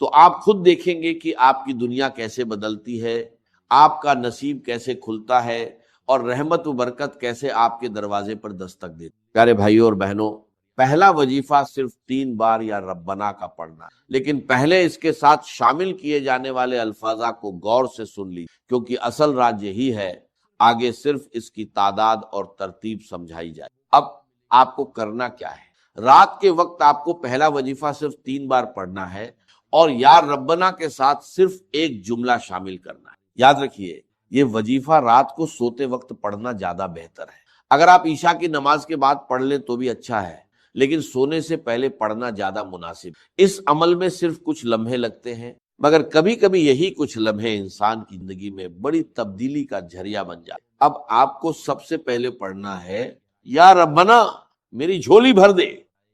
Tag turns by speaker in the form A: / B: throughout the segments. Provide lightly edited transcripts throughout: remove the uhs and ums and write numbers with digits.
A: تو آپ خود دیکھیں گے کہ آپ کی دنیا کیسے بدلتی ہے، آپ کا نصیب کیسے کھلتا ہے، اور رحمت و برکت کیسے آپ کے دروازے پر دستک دیتی۔ پیارے بھائیوں اور بہنوں، پہلا وظیفہ صرف 3 بار یا ربنا کا پڑھنا ہے، لیکن پہلے اس کے ساتھ شامل کیے جانے والے الفاظ کو غور سے سن لی، کیونکہ اصل راز یہی ہے، آگے صرف اس کی تعداد اور ترتیب سمجھائی جائے۔ اب آپ کو کرنا کیا ہے؟ رات کے وقت آپ کو پہلا وظیفہ صرف 3 بار پڑھنا ہے، اور یا ربنا کے ساتھ صرف ایک جملہ شامل کرنا ہے۔ یاد رکھیے، یہ وظیفہ رات کو سوتے وقت پڑھنا زیادہ بہتر ہے۔ اگر آپ عشاء کی نماز کے بعد پڑھ لیں تو بھی اچھا ہے، لیکن سونے سے پہلے پڑھنا زیادہ مناسب۔ اس عمل میں صرف کچھ لمحے لگتے ہیں، مگر کبھی کبھی یہی کچھ لمحے انسان کی زندگی میں بڑی تبدیلی کا ذریعہ بن جاتے۔ اب آپ کو سب سے پہلے پڑھنا ہے یا ربنا میری جھولی بھر دے۔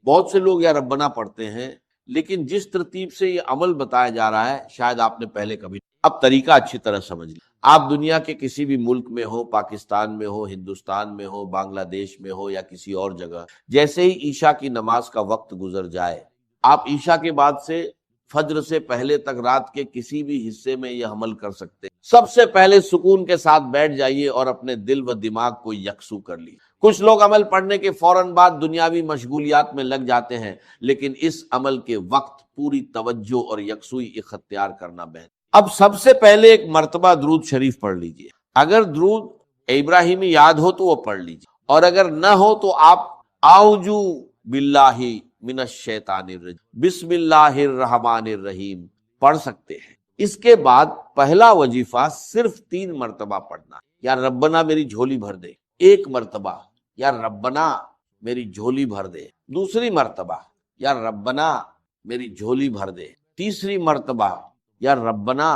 A: بہت سے لوگ یا ربنا پڑھتے ہیں، لیکن جس ترتیب سے یہ عمل بتایا جا رہا ہے شاید آپ نے پہلے کبھی، اب طریقہ اچھی طرح سمجھ لیں۔ آپ دنیا کے کسی بھی ملک میں ہو، پاکستان میں ہو، ہندوستان میں ہو، بنگلہ دیش میں ہو یا کسی اور جگہ، جیسے ہی عشاء کی نماز کا وقت گزر جائے، آپ عشاء کے بعد سے فجر سے پہلے تک رات کے کسی بھی حصے میں یہ عمل کر سکتے ہیں۔ سب سے پہلے سکون کے ساتھ بیٹھ جائیے اور اپنے دل و دماغ کو یکسو کر لیجیے۔ کچھ لوگ عمل پڑھنے کے فوراً بعد دنیاوی مشغولیات میں لگ جاتے ہیں، لیکن اس عمل کے وقت پوری توجہ اور یکسوئی اختیار کرنا بہتر۔ اب سب سے پہلے ایک مرتبہ درود شریف پڑھ لیجئے۔ اگر درود ابراہیمی یاد ہو تو وہ پڑھ لیجئے، اور اگر نہ ہو تو آپ اعوذ باللہ من الشیطان الرجیم، بسم اللہ الرحمن الرحیم پڑھ سکتے ہیں۔ اس کے بعد پہلا وظیفہ صرف 3 مرتبہ پڑھنا، یا ربنا میری جھولی بھر دے، ایک مرتبہ، یا ربنا میری جھولی بھر دے، دوسری مرتبہ، یا ربنا میری جھولی بھر دے، تیسری مرتبہ، یا ربنا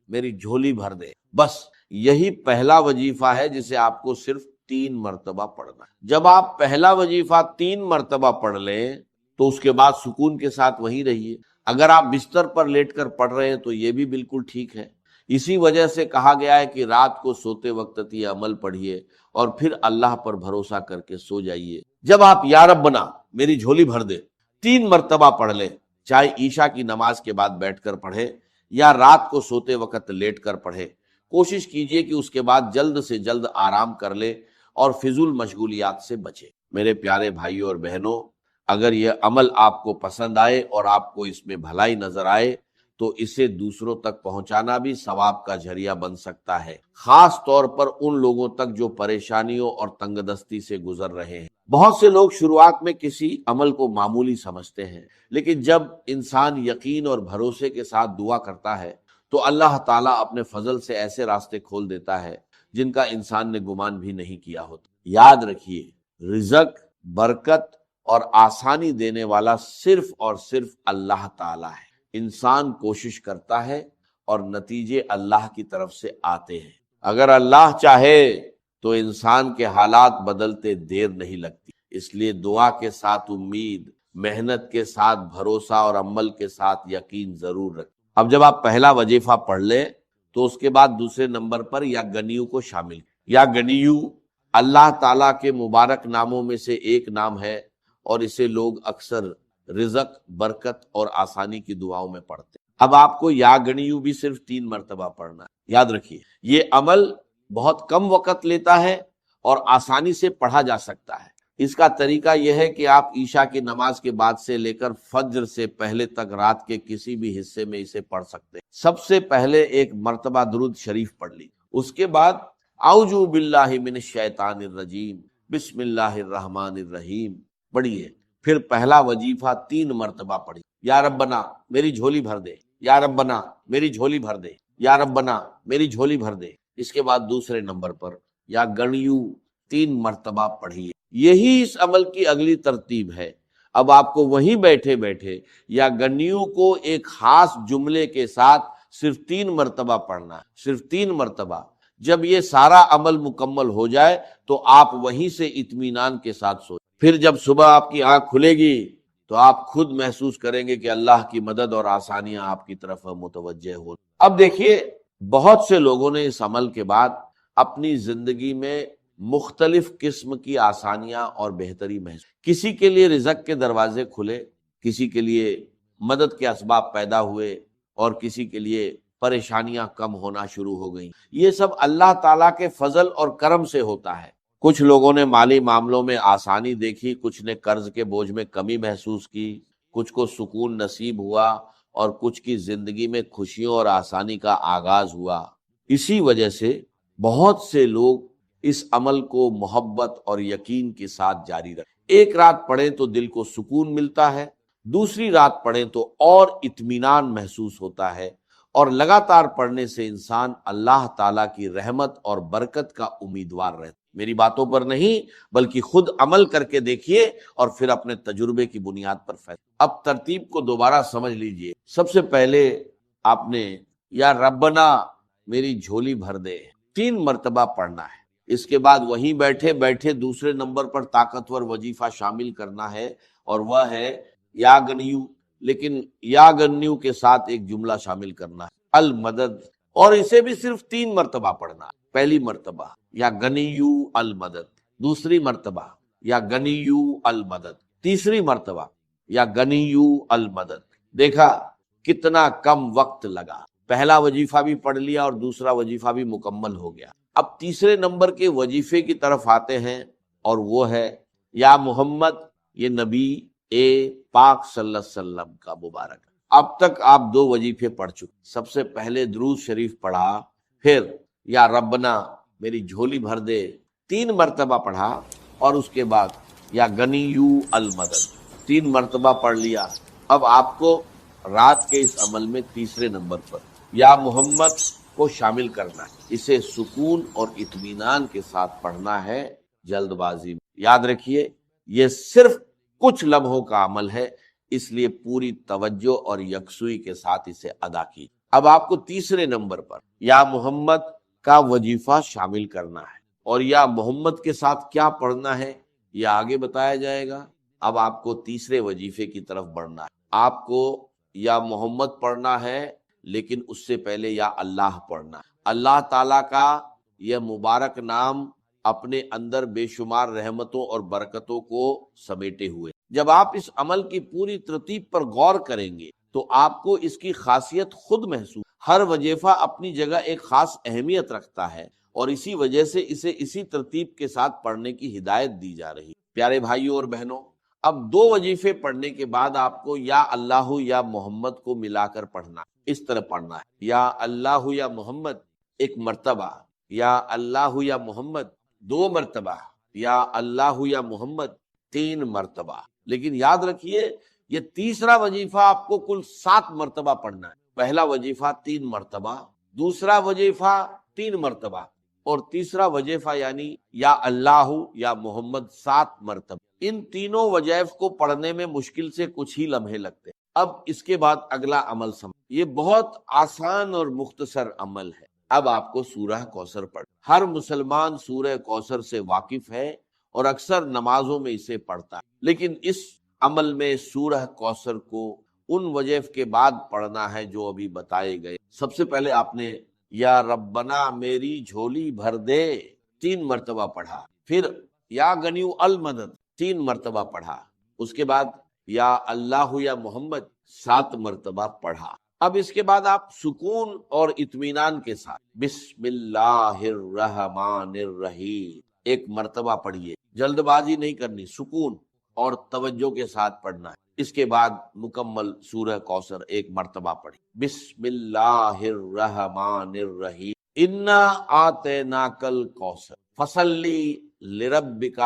A: میری جھولی بھر دے۔ بس یہی پہلا وظیفہ ہے جسے آپ کو صرف 3 مرتبہ پڑھنا ہے۔ جب آپ پہلا وظیفہ 3 مرتبہ پڑھ لیں تو اس کے بعد سکون کے ساتھ وہیں رہیے۔ اگر آپ بستر پر لیٹ کر پڑھ رہے ہیں تو یہ بھی بالکل ٹھیک ہے۔ اسی وجہ سے کہا گیا ہے کہ رات کو سوتے وقت یہ عمل پڑھیے اور پھر اللہ پر بھروسہ کر کے سو جائیے۔ جب آپ یا ربنا میری جھولی بھر دے 3 مرتبہ پڑھ لیں، چاہے عشاء کی نماز کے بعد بیٹھ کر پڑھے یا رات کو سوتے وقت لیٹ کر پڑھے، کوشش کیجئے کہ اس کے بعد جلد سے جلد آرام کر لے اور فضول مشغولیات سے بچے۔ میرے پیارے بھائیوں اور بہنوں، اگر یہ عمل آپ کو پسند آئے اور آپ کو اس میں بھلائی نظر آئے تو اسے دوسروں تک پہنچانا بھی ثواب کا ذریعہ بن سکتا ہے، خاص طور پر ان لوگوں تک جو پریشانیوں اور تنگ دستی سے گزر رہے ہیں۔ بہت سے لوگ شروعات میں کسی عمل کو معمولی سمجھتے ہیں، لیکن جب انسان یقین اور بھروسے کے ساتھ دعا کرتا ہے تو اللہ تعالیٰ اپنے فضل سے ایسے راستے کھول دیتا ہے جن کا انسان نے گمان بھی نہیں کیا ہوتا۔ یاد رکھیے، رزق، برکت اور آسانی دینے والا صرف اور صرف اللہ تعالیٰ ہے۔ انسان کوشش کرتا ہے اور نتیجے اللہ کی طرف سے آتے ہیں۔ اگر اللہ چاہے تو انسان کے حالات بدلتے دیر نہیں لگتی۔ اس لیے دعا کے ساتھ امید، محنت کے ساتھ بھروسہ اور عمل کے ساتھ یقین ضرور رکھیں۔ اب جب آپ پہلا وظیفہ پڑھ لیں تو اس کے بعد دوسرے نمبر پر یا گنیو کو شامل۔ یا گنیو اللہ تعالیٰ کے مبارک ناموں میں سے ایک نام ہے، اور اسے لوگ اکثر رزق، برکت اور آسانی کی دعاؤں میں پڑھتے ہیں۔ اب آپ کو یا گنیو بھی صرف 3 مرتبہ پڑھنا ہے۔ یاد رکھیے، یہ عمل بہت کم وقت لیتا ہے اور آسانی سے پڑھا جا سکتا ہے۔ اس کا طریقہ یہ ہے کہ آپ عشاء کی نماز کے بعد سے لے کر فجر سے پہلے تک رات کے کسی بھی حصے میں اسے پڑھ سکتے ہیں۔ سب سے پہلے ایک مرتبہ درود شریف پڑھ لی، اس کے بعد اعوذ باللہ من الشیطان الرجیم، بسم اللہ الرحمن الرحیم پڑھیے۔ پھر پہلا وظیفہ 3 مرتبہ پڑھی، یا ربنا میری جھولی بھر دے، یا ربنا میری جھولی بھر دے، یا ربنا میری جھولی بھر دے۔ اس کے بعد دوسرے نمبر پر یا گنیو 3 مرتبہ پڑھیے۔ یہی اس عمل کی اگلی ترتیب ہے۔ اب آپ کو وہیں بیٹھے بیٹھے یا گنیو کو ایک خاص جملے کے ساتھ صرف 3 مرتبہ پڑھنا ہے، صرف 3 مرتبہ۔ جب یہ سارا عمل مکمل ہو جائے تو آپ وہیں سے اطمینان کے ساتھ سوئیں۔ پھر جب صبح آپ کی آنکھ کھلے گی تو آپ خود محسوس کریں گے کہ اللہ کی مدد اور آسانیاں آپ کی طرف متوجہ ہو۔ اب دیکھیے، بہت سے لوگوں نے اس عمل کے بعد اپنی زندگی میں مختلف قسم کی آسانیاں اور بہتری محسوس۔ کسی کے لیے رزق کے دروازے کھلے، کسی کے لیے مدد کے اسباب پیدا ہوئے، اور کسی کے لیے پریشانیاں کم ہونا شروع ہو گئیں۔ یہ سب اللہ تعالیٰ کے فضل اور کرم سے ہوتا ہے۔ کچھ لوگوں نے مالی معاملوں میں آسانی دیکھی، کچھ نے قرض کے بوجھ میں کمی محسوس کی، کچھ کو سکون نصیب ہوا اور کچھ کی زندگی میں خوشیوں اور آسانی کا آغاز ہوا۔ اسی وجہ سے بہت سے لوگ اس عمل کو محبت اور یقین کے ساتھ جاری رکھیں۔ ایک رات پڑھیں تو دل کو سکون ملتا ہے، دوسری رات پڑھیں تو اور اطمینان محسوس ہوتا ہے، اور لگاتار پڑھنے سے انسان اللہ تعالیٰ کی رحمت اور برکت کا امیدوار رہتا ہے۔ میری باتوں پر نہیں بلکہ خود عمل کر کے دیکھیے اور پھر اپنے تجربے کی بنیاد پر فیصلہ۔ اب ترتیب کو دوبارہ سمجھ لیجئے۔ سب سے پہلے آپ نے یا ربنا میری جھولی بھر دے 3 مرتبہ پڑھنا ہے۔ اس کے بعد وہیں بیٹھے بیٹھے دوسرے نمبر پر طاقتور وظیفہ شامل کرنا ہے، اور وہ ہے یا گنیو، لیکن یا گنیو کے ساتھ ایک جملہ شامل کرنا ہے، المدد، اور اسے بھی صرف 3 مرتبہ پڑھنا ہے۔ پہلی مرتبہ یا گنیو المدد، دوسری مرتبہ یا گنیو المدد، تیسری مرتبہ یا گنیو المدد۔ دیکھا کتنا کم وقت لگا، پہلا وظیفہ بھی پڑھ لیا اور دوسرا وظیفہ بھی مکمل ہو گیا۔ اب تیسرے نمبر کے وظیفے کی طرف آتے ہیں، اور وہ ہے یا محمد، یہ نبی پاک صلی اللہ علیہ وسلم کا مبارک۔ اب تک آپ 2 وظیفے پڑھ چکے۔ سب سے پہلے درود شریف پڑھا، پھر یا ربنا میری جھولی بھر دے 3 مرتبہ پڑھا، اور اس کے بعد یا گنیو المدد 3 مرتبہ پڑھ لیا۔ اب آپ کو رات کے اس عمل میں تیسرے نمبر پر یا محمد کو شامل کرنا ہے۔ اسے سکون اور اطمینان کے ساتھ پڑھنا ہے، جلد بازی میں۔ یاد رکھیے یہ صرف کچھ لمحوں کا عمل ہے، اس لیے پوری توجہ اور یکسوئی کے ساتھ اسے ادا کی۔ اب آپ کو تیسرے نمبر پر یا محمد کا وظیفہ شامل کرنا ہے، اور یا محمد کے ساتھ کیا پڑھنا ہے یہ آگے بتایا جائے گا۔ اب آپ کو تیسرے وظیفے کی طرف بڑھنا ہے۔ آپ کو یا محمد پڑھنا ہے، لیکن اس سے پہلے یا اللہ پڑھنا ہے۔ اللہ تعالیٰ کا یہ مبارک نام اپنے اندر بے شمار رحمتوں اور برکتوں کو سمیٹے ہوئے۔ جب آپ اس عمل کی پوری ترتیب پر غور کریں گے تو آپ کو اس کی خاصیت خود محسوس۔ ہر وظیفہ اپنی جگہ ایک خاص اہمیت رکھتا ہے، اور اسی وجہ سے اسے اسی ترتیب کے ساتھ پڑھنے کی ہدایت دی جا رہی ہے۔ پیارے بھائیوں اور بہنوں، اب 2 وظیفے پڑھنے کے بعد آپ کو یا اللہ یا محمد کو ملا کر پڑھنا ہے۔ اس طرح پڑھنا ہے، یا اللہ یا محمد 1 مرتبہ، یا اللہ یا محمد 2 مرتبہ، یا اللہ یا محمد 3 مرتبہ۔ لیکن یاد رکھیے یہ تیسرا وظیفہ آپ کو کل 7 مرتبہ پڑھنا ہے۔ پہلا وظیفہ 3 مرتبہ، دوسرا وظیفہ 3 مرتبہ، اور تیسرا وظیفہ یعنی یا اللہ یا محمد 7 مرتبہ۔ ان تینوں وظائف کو پڑھنے میں مشکل سے کچھ ہی لمحے لگتے ہیں۔ اب اس کے بعد اگلا عمل سمجھ، یہ بہت آسان اور مختصر عمل ہے۔ اب آپ کو سورہ کوثر پڑھ، ہر مسلمان سورہ کوثر سے واقف ہے اور اکثر نمازوں میں اسے پڑھتا ہے، لیکن اس عمل میں سورہ کوثر کو ان وظائف کے بعد پڑھنا ہے جو ابھی بتائے گئے۔ سب سے پہلے آپ نے یا ربنا میری جھولی بھر دے 3 مرتبہ پڑھا، پھر یا گنیو المدد 3 مرتبہ پڑھا، اس کے بعد یا اللہ یا محمد 7 مرتبہ پڑھا۔ اب اس کے بعد آپ سکون اور اطمینان کے ساتھ بسم اللہ الرحمن الرحیم 1 مرتبہ پڑھیے، جلد بازی نہیں کرنی، سکون اور توجہ کے ساتھ پڑھنا ہے۔ اس کے بعد مکمل سورہ کوثر 1 مرتبہ پڑھی، بسم اللہ الرحمن الرحیم انا آتیناک الکوثر فصلی لربک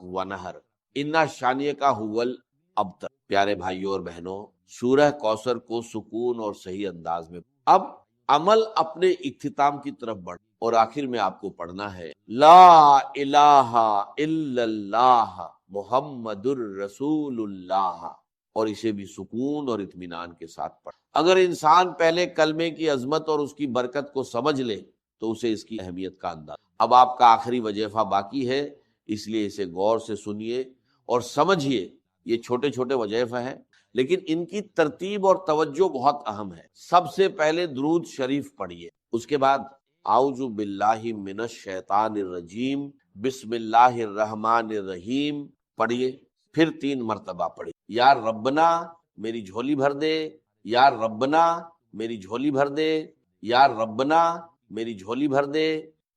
A: ونہر انا شانیہ کا حول ابتر۔ پیارے بھائیوں اور بہنوں، سورہ کوثر کو سکون اور صحیح انداز میں اب عمل اپنے اختتام کی طرف بڑھ، اور آخر میں آپ کو پڑھنا ہے لا الہ الا اللہ محمد الرسول اللہ، اور اسے بھی سکون اور اطمینان کے ساتھ پڑھ۔ اگر انسان پہلے کلمے کی عظمت اور اس کی برکت کو سمجھ لے تو اسے اس کی اہمیت کا اندازہ۔ اب آپ کا آخری وظیفہ باقی ہے، اس لیے اسے غور سے سنیے اور سمجھیے۔ یہ چھوٹے چھوٹے وظیفے ہیں، لیکن ان کی ترتیب اور توجہ بہت اہم ہے۔ سب سے پہلے درود شریف پڑھیے، اس کے بعد اعوذ باللہ من الشیطان الرجیم بسم اللہ الرحمن الرحیم پڑھیے، پھر 3 مرتبہ پڑھیے، یا ربنا میری جھولی بھر دے، یا ربنا میری جھولی بھر دے، یا ربنا میری جھولی بھر دے،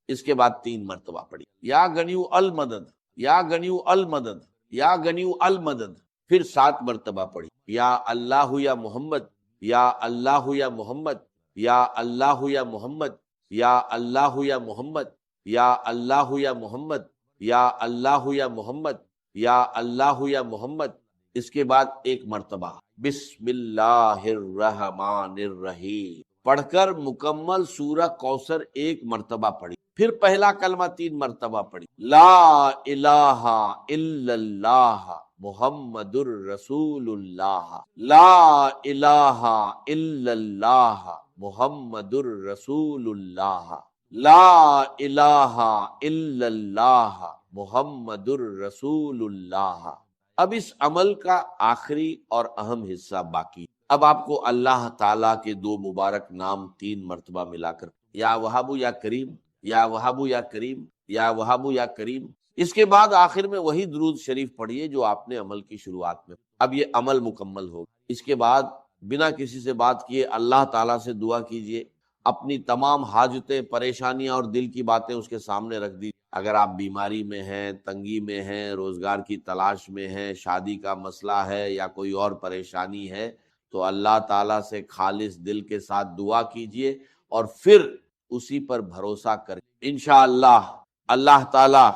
A: اس کے بعد 3 مرتبہ پڑھی یا غنیو المدد، یا غنیو المدد، یا غنیو المدد، پھر 7 مرتبہ پڑھی یا اللہ یا محمد، یا اللہ یا محمد، یا اللہ یا محمد، یا اللہ یا محمد، یا اللہ یا محمد، یا اللہ یا محمد، یا اللہ یا محمد، اس کے بعد 1 مرتبہ بسم اللہ الرحمن الرحیم پڑھ کر مکمل سورہ کوثر 1 مرتبہ پڑھی، پھر پہلا کلمہ 3 مرتبہ پڑھی، لا الہ الا اللہ محمد الرسول اللہ، لا الہ الا اللہ محمد الرسول اللہ، لا الہ الا اللہ محمد الرسول اللہ۔ اب اس عمل کا آخری اور اہم حصہ باقی۔ اب آپ کو اللہ تعالیٰ کے 2 مبارک نام 3 مرتبہ ملا کر، یا وہاب یا کریم، یا وہاب یا کریم، یا وہاب یا کریم، اس کے بعد آخر میں وہی درود شریف پڑھیے جو آپ نے عمل کی شروعات میں۔ اب یہ عمل مکمل ہوگا، اس کے بعد بنا کسی سے بات کیے اللہ تعالیٰ سے دعا کیجئے، اپنی تمام حاجتیں، پریشانیاں اور دل کی باتیں اس کے سامنے رکھ دیجیے۔ اگر آپ بیماری میں ہیں، تنگی میں ہیں، روزگار کی تلاش میں ہیں، شادی کا مسئلہ ہے یا کوئی اور پریشانی ہے، تو اللہ تعالیٰ سے خالص دل کے ساتھ دعا کیجئے اور پھر اسی پر بھروسہ کریں۔ انشاءاللہ اللہ تعالیٰ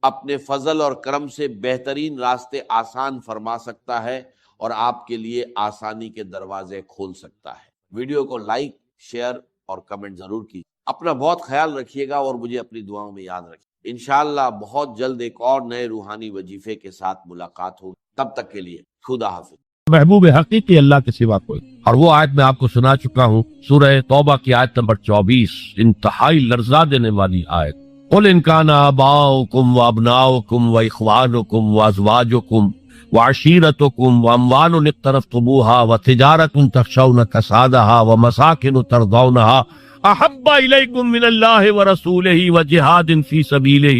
A: اپنے فضل اور کرم سے بہترین راستے آسان فرما سکتا ہے اور آپ کے لیے آسانی کے دروازے کھول سکتا ہے۔ ویڈیو کو لائک، شیئر اور کمنٹ ضرور کیجیے۔ اپنا بہت خیال رکھیے گا اور مجھے اپنی دعاؤں میں یاد رکھیے۔ انشاءاللہ بہت جلد ایک اور نئے روحانی وظیفے کے ساتھ ملاقات ہوگی، تب تک کے لیے خدا حافظ۔
B: محبوب حقیقی اللہ کے سوا کوئی، اور وہ آیت میں آپ کو سنا چکا ہوں، سورہ توبہ کی آیت نمبر 24، انتہائی لرزا دینے والی آیت۔ قل ان کان آباؤکم وابناؤکم واخوانکم وازواجکم وعشیرتکم واموال اقترفتموها وتجارۃ تخشون کسادها ومساکن ترضونها احب الیکم من اللہ ورسولہ وجہاد فی سبیلہ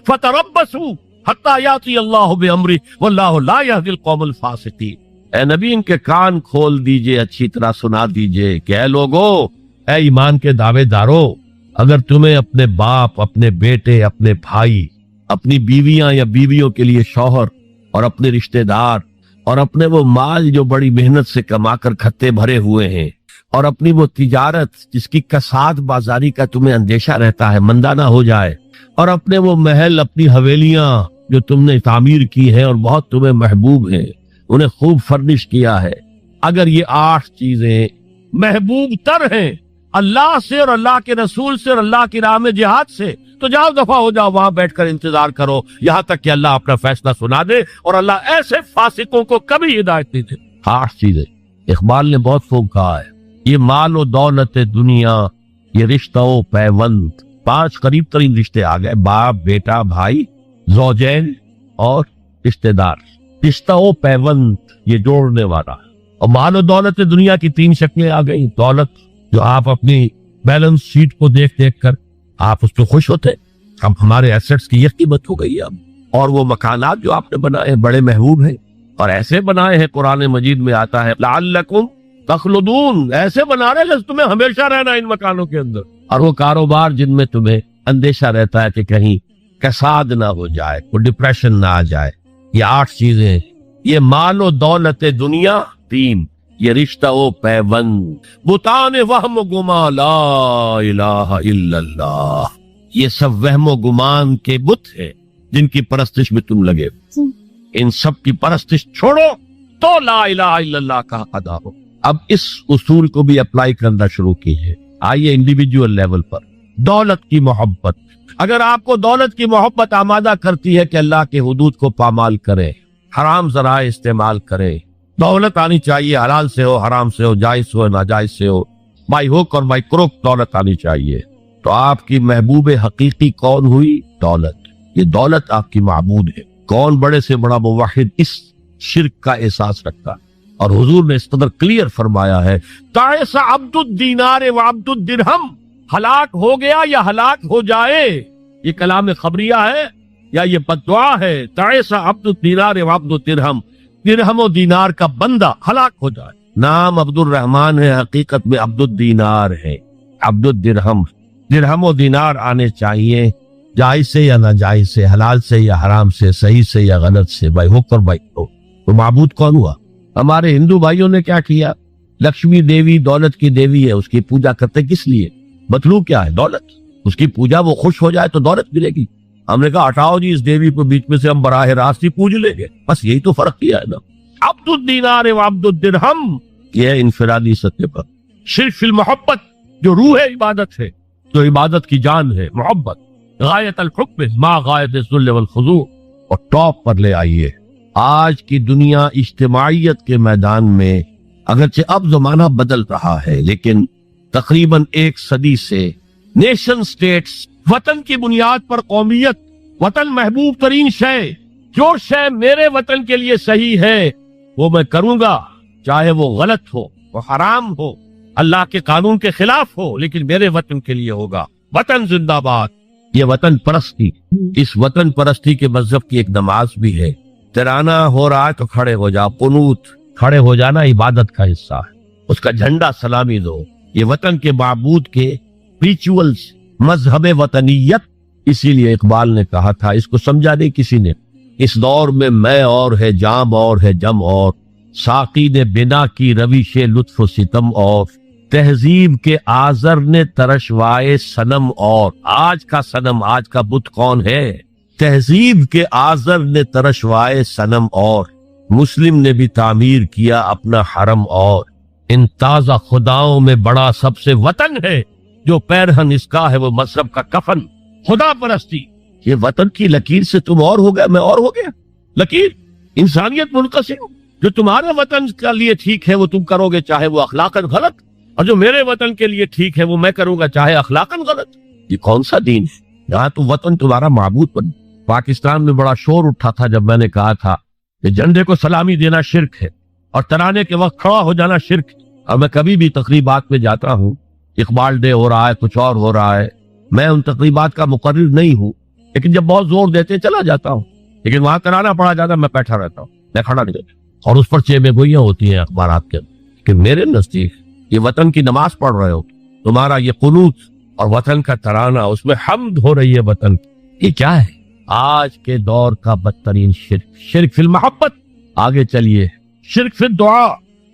B: فتربصوا حتی یاتی اللہ بامرہ واللہ لا یہدی القوم الفاسقین۔ اے نبی ان کے کان کھول دیجئے، اچھی طرح سنا دیجئے کہ اے لوگو، اے ایمان کے دعوے دارو، اگر تمہیں اپنے باپ، اپنے بیٹے، اپنے بھائی، اپنی بیویاں یا بیویوں کے لیے شوہر اور اپنے رشتہ دار اور اپنے وہ مال جو بڑی محنت سے کما کر کھتے بھرے ہوئے ہیں اور اپنی وہ تجارت جس کی کساد بازاری کا تمہیں اندیشہ رہتا ہے مندہ نہ ہو جائے، اور اپنے وہ محل، اپنی حویلیاں جو تم نے تعمیر کی ہیں اور بہت تمہیں محبوب ہیں، انہیں خوب فرنش کیا ہے، اگر یہ 8 چیزیں محبوب تر ہیں اللہ سے اور اللہ کے رسول سے اور اللہ کی راہ میں جہاد سے، تو جاؤ دفع ہو جاؤ، وہاں بیٹھ کر انتظار کرو یہاں تک کہ اللہ اپنا فیصلہ سنا دے، اور اللہ ایسے فاسقوں کو کبھی ہدایت نہیں دے۔ 8 چیزیں اقبال نے بہت خوب کہا ہے، یہ مال و دولت دنیا، یہ رشتہ و پیوند، 5 قریب ترین رشتے آ گئے، باپ، بیٹا، بھائی، زوجین اور رشتہ دار۔ رشتہ و پیوند یہ جوڑنے والا، اور مال و دولت دنیا کی 3 شکلیں آ گئی۔ دولت جو آپ اپنی بیلنس شیٹ کو دیکھ دیکھ کر آپ اس پہ خوش ہوتے، اب ہمارے ایسٹس کی یہ قیمت ہو گئی اب، اور وہ مکانات جو آپ نے بنائے ہیں بڑے محبوب ہیں، اور ایسے بنائے ہیں، قرآن مجید میں آتا ہے لعلکم تخلدون، ایسے بنا رہے ہیں کہ تمہیں ہمیشہ رہنا ان مکانوں کے اندر، اور وہ کاروبار جن میں تمہیں اندیشہ رہتا ہے کہ کہیں کساد نہ ہو جائے، کوئی ڈپریشن نہ آ جائے۔ یہ 8 چیزیں، یہ مال و دولت دنیا، 3 یہ رشتہ و پیوند، بتان وہم و گما لا الہ الا اللہ، یہ سب وہم و گمان کے بت ہیں جن کی پرستش میں تم لگے، ان سب کی پرستش چھوڑو تو لا الہ الا اللہ کا حق ادا ہو۔ اب اس اصول کو بھی اپلائی کرنا شروع کیجیے۔ آئیے انڈیویجول لیول پر، دولت کی محبت، اگر آپ کو دولت کی محبت آمادہ کرتی ہے کہ اللہ کے حدود کو پامال کریں، حرام ذرائع استعمال کریں، دولت آنی چاہیے، حلال سے ہو، حرام سے ہو، جائز سے ہو، ناجائز سے ہو، بائی ہوک اور بائی کروک دولت آنی چاہیے، تو آپ کی محبوب حقیقی کون ہوئی؟ دولت۔ یہ دولت آپ کی معبود ہے۔ کون بڑے سے بڑا موحد اس شرک کا احساس رکھتا ہے؟ اور حضور نے اس قدر کلیئر فرمایا ہے، تعس عبد الدینار وعبد الدرہم، ہلاک ہو گیا یا ہلاک ہو جائے، یہ کلام خبریہ ہے یا یہ بد دعا ہے؟ تعس عبد الدینار وعبد الدرہم، درہم و دینار کا بندہ ہلاک ہو جائے، نام عبد الرحمن ہے، حقیقت میں عبد الدینار ہے، عبد الدرہم۔ درہم و دینار آنے چاہیے، جائز سے یا ناجائز سے، حلال سے یا حرام سے، صحیح سے یا غلط سے، بھائی ہو کر بھائی ہو۔ تو معبود کون ہوا؟ ہمارے ہندو بھائیوں نے کیا کیا؟ لکشمی دیوی دولت کی دیوی ہے، اس کی پوجا کرتے کس لیے؟ مطلوب کیا ہے؟ دولت۔ اس کی پوجا وہ خوش ہو جائے تو دولت ملے گی۔ ہم نے کہا ہٹاؤ جی اس دیوی کو بیچ میں سے، ہم براہ راست ہی پوج لیں گے، بس یہی تو فرق کیا ہے نا۔ عبد الدینار و عبد الدرہم، یہ ہے انفرادی سطح پر۔ شرک فی المحبت، جو روح عبادت ہے، جو عبادت کی جان ہے، محبت، غایت الحب ما غایت الذل والخضوع، اور ٹاپ پر لے آئیے۔ آج کی دنیا اجتماعیت کے میدان میں اگرچہ اب زمانہ بدل رہا ہے، لیکن تقریباً 1 صدی سے نیشن سٹیٹس، وطن کی بنیاد پر قومیت، وطن محبوب ترین شے، جو شے میرے وطن کے لیے صحیح ہے وہ میں کروں گا، چاہے وہ غلط ہو، وہ حرام ہو، اللہ کے قانون کے خلاف ہو، لیکن میرے وطن کے لیے ہوگا۔ وطن زندہ باد، یہ وطن پرستی۔ اس وطن پرستی کے مذہب کی ایک نماز بھی ہے، ترانہ ہو رہا ہے تو کھڑے ہو جا، قنوت، کھڑے ہو جانا عبادت کا حصہ ہے، اس کا جھنڈا سلامی دو۔ یہ وطن کے معبود کے ریچولز، مذہب وطنیت۔ اسی لیے اقبال نے کہا تھا، اس کو سمجھا نہیں کسی نے، اس دور میں میں اور ہے، جام اور ہے، جم اور، ساقی نے بنا کی روش لطف و ستم اور، تہذیب کے آزر نے ترشوائے صنم اور۔ آج کا صنم، آج کا بت کون ہے؟ تہذیب کے آزر نے ترشوائے صنم اور، مسلم نے بھی تعمیر کیا اپنا حرم اور۔ ان تازہ خداؤں میں بڑا سب سے وطن ہے، جو پیرہن اس کا ہے وہ مذہب کا کفن۔ خدا پرستی، یہ وطن کی لکیر سے تم اور ہو گئے، میں اور ہو گیا۔ لکیر انسانیت منقسم، جو تمہارے وطن کے لیے ٹھیک ہے وہ تم کرو گے چاہے وہ اخلاقاً غلط، اور جو میرے وطن کے لیے ٹھیک ہے وہ میں کروں گا چاہے اخلاقاً غلط۔ یہ کون سا دین ہے؟ یہاں تو وطن تمہارا معبود بن۔ پاکستان میں بڑا شور اٹھا تھا جب میں نے کہا تھا کہ جھنڈے کو سلامی دینا شرک ہے اور ترانے کے وقت کھڑا ہو جانا شرک ہے۔ اور میں کبھی بھی تقریبات میں جاتا ہوں، اقبال ڈے ہو رہا ہے، کچھ اور ہو رہا ہے، میں ان تقریبات کا مقرر نہیں ہوں، لیکن جب بہت زور دیتے چلا جاتا ہوں، لیکن وہاں ترانہ پڑھا جاتا ہے میں بیٹھا رہتا ہوں، میں کھڑا نہیں رہتا، اور اس پر چیمیں گوئیاں ہوتی ہیں اخبارات کے کہ میرے نزدیک یہ وطن کی نماز پڑھ رہے ہو، تمہارا یہ قنوت اور وطن کا ترانہ، اس میں حمد ہو رہی ہے وطن، یہ کیا ہے؟ آج کے دور کا بدترین شرک، شرک فی المحبت۔ آگے چلیے، شرک فی الدعاء،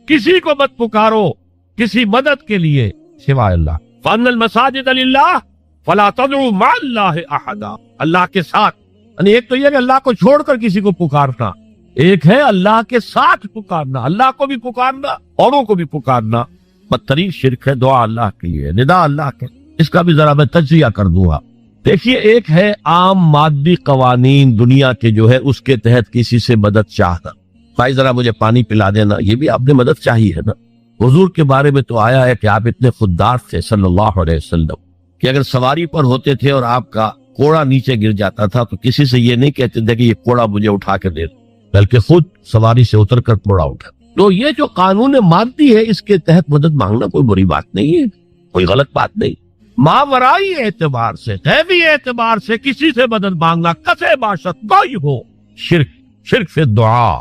B: کسی کو مت پکارو کسی مدد کے لیے سوائے اللہ۔ فَأَنَّ الْمَسَاجِدَ لِلَّهِ فَلَا تَدْعُوا مَعَ اللَّهِ أَحَدًا، اللہ کے ساتھ، یعنی ایک تو یہ کہ اللہ کو چھوڑ کر کسی کو پکارنا، ایک ہے اللہ کے ساتھ پکارنا، اللہ کو بھی پکارنا، اوروں کو بھی پکارنا۔ بدترین شرک ہے دعا اللہ کے لیے، ندا اللہ کے، اس کا بھی ذرا میں تجزیہ کر دوں گا۔ دیکھیے، ایک ہے عام مادی قوانین دنیا کے جو ہے اس کے تحت کسی سے مدد چاہنا، بھائی ذرا مجھے پانی پلا دینا، یہ بھی آپ نے مدد چاہیے ہے نا۔ حضور کے بارے میں تو آیا ہے کہ آپ اتنے خوددار تھے صلی اللہ علیہ وسلم کہ اگر سواری پر ہوتے تھے اور آپ کا کوڑا نیچے گر جاتا تھا تو کسی سے یہ نہیں کہتے تھے کہ یہ کوڑا مجھے اٹھا کے دے دو، بلکہ خود سواری سے اتر کر کوڑا اٹھا۔ تو یہ جو قانون مادی ہے اس کے تحت مدد مانگنا کوئی بری بات نہیں ہے، کوئی غلط بات نہیں۔ ماورائی اعتبار سے، غیبی اعتبار سے کسی سے مدد مانگنا کسے باشد کوئی ہو، شرک، شرک فی الدعاء۔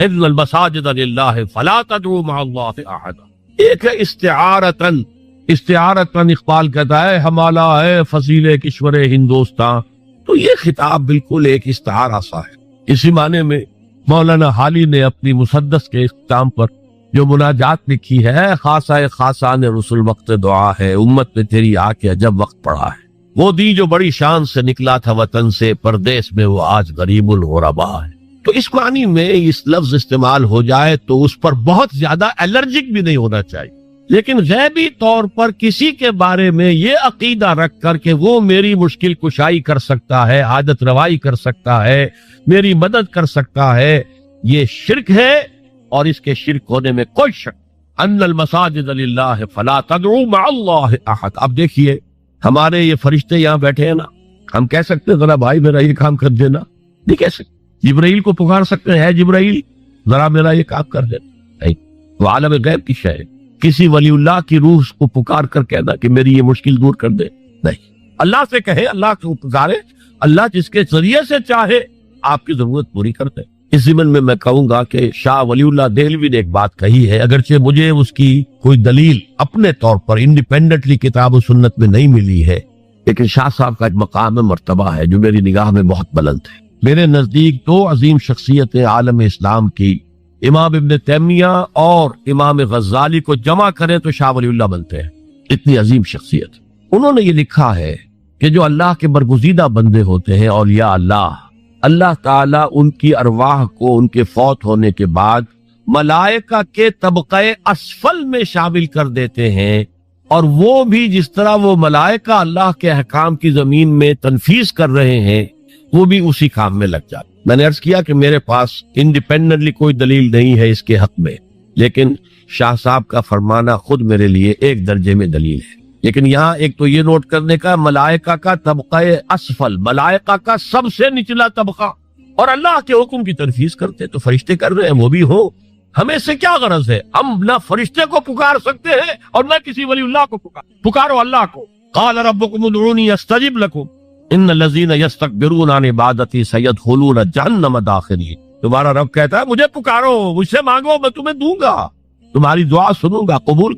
B: ان المساجد للہ فلا تدعوا مع اللہ احدا۔ ایک ہے استعارتن، استعارتن اقبال کہتا ہے ہمالا ہے فضیل کشور ہندوستان، تو یہ خطاب بالکل ایک استعارہ سا ہے۔ اسی معنی میں مولانا حالی نے اپنی مسدس کے اختتام پر جو مناجات لکھی ہے، خاصہ خاصان رسول وقت دعا ہے، امت میں تیری آ کے عجب وقت پڑا ہے، وہ دی جو بڑی شان سے نکلا تھا وطن سے، پردیس میں وہ آج غریب الغربا ہے۔ تو اس معنی میں اس لفظ استعمال ہو جائے تو اس پر بہت زیادہ الرجک بھی نہیں ہونا چاہیے، لیکن غیبی طور پر کسی کے بارے میں یہ عقیدہ رکھ کر کہ وہ میری مشکل کشائی کر سکتا ہے، عادت روائی کر سکتا ہے، میری مدد کر سکتا ہے، یہ شرک ہے، اور اس کے شرک ہونے میں کوئی شک۔ ان المساجد للہ فلا تدعوا مع اللہ احد۔ اب دیکھیے ہمارے یہ فرشتے یہاں بیٹھے ہیں نا، ہم کہہ سکتے ہیں ذرا بھائی میرا یہ کام کر دینا؟ نہیں کہہ سکتے۔ جبرائیل کو پکار سکتے ہیں، جبرائیل ذرا میرا یہ کام کر دینا؟ نہیں، وہ عالم غیب کی شے ہے۔ کسی ولی اللہ کی روح کو پکار کر کہنا کہ میری یہ مشکل دور کر دے، نہیں۔ اللہ سے کہے، اللہ کو پکارے، اللہ جس کے ذریعے سے چاہے آپ کی ضرورت پوری کر دے۔ اس ضمن میں میں کہوں گا کہ شاہ ولی اللہ دہلوی نے ایک بات کہی ہے، اگرچہ مجھے اس کی کوئی دلیل اپنے طور پر انڈیپینڈنٹلی کتاب و سنت میں نہیں ملی ہے، لیکن شاہ صاحب کا ایک مقام مرتبہ ہے جو میری نگاہ میں بہت بلند ہے۔ میرے نزدیک دو عظیم شخصیتیں عالم اسلام کی، امام ابن تیمیہ اور امام غزالی کو جمع کریں تو شاہ ولی اللہ بنتے ہیں، اتنی عظیم شخصیت۔ انہوں نے یہ لکھا ہے کہ جو اللہ کے برگزیدہ بندے ہوتے ہیں اولیاء اللہ تعالیٰ ان کی ارواح کو ان کے فوت ہونے کے بعد ملائکہ کے طبقہ اسفل میں شامل کر دیتے ہیں، اور وہ بھی جس طرح وہ ملائکہ اللہ کے احکام کی زمین میں تنفیذ کر رہے ہیں وہ بھی اسی کام میں لگ جاتے۔ میں نے عرض کیا کہ میرے پاس انڈیپینڈنٹلی کوئی دلیل نہیں ہے اس کے حق میں، لیکن شاہ صاحب کا فرمانا خود میرے لیے ایک درجے میں دلیل ہے۔ لیکن یہاں ایک تو یہ نوٹ کرنے کا، ملائکہ کا طبقہ اسفل، ملائکہ کا سب سے نچلا طبقہ، اور اللہ کے حکم کی تنفیذ کرتے تو فرشتے کر رہے ہیں وہ بھی ہو، ہمیں سے کیا غرض ہے؟ ہم نہ فرشتے کو پکار سکتے ہیں اور نہ کسی ولی اللہ کو پکارو اللہ کو۔ قال ربکم ادعونی استجب لکم ان الذین یستکبرون عن عبادتی سیدخلون جہنم داخرین۔ تمہارا رب کہتا ہے مجھے پکارو، مجھ سے مانگو، میں تمہیں دوں گا، تمہاری دعا سنوں گا، قبول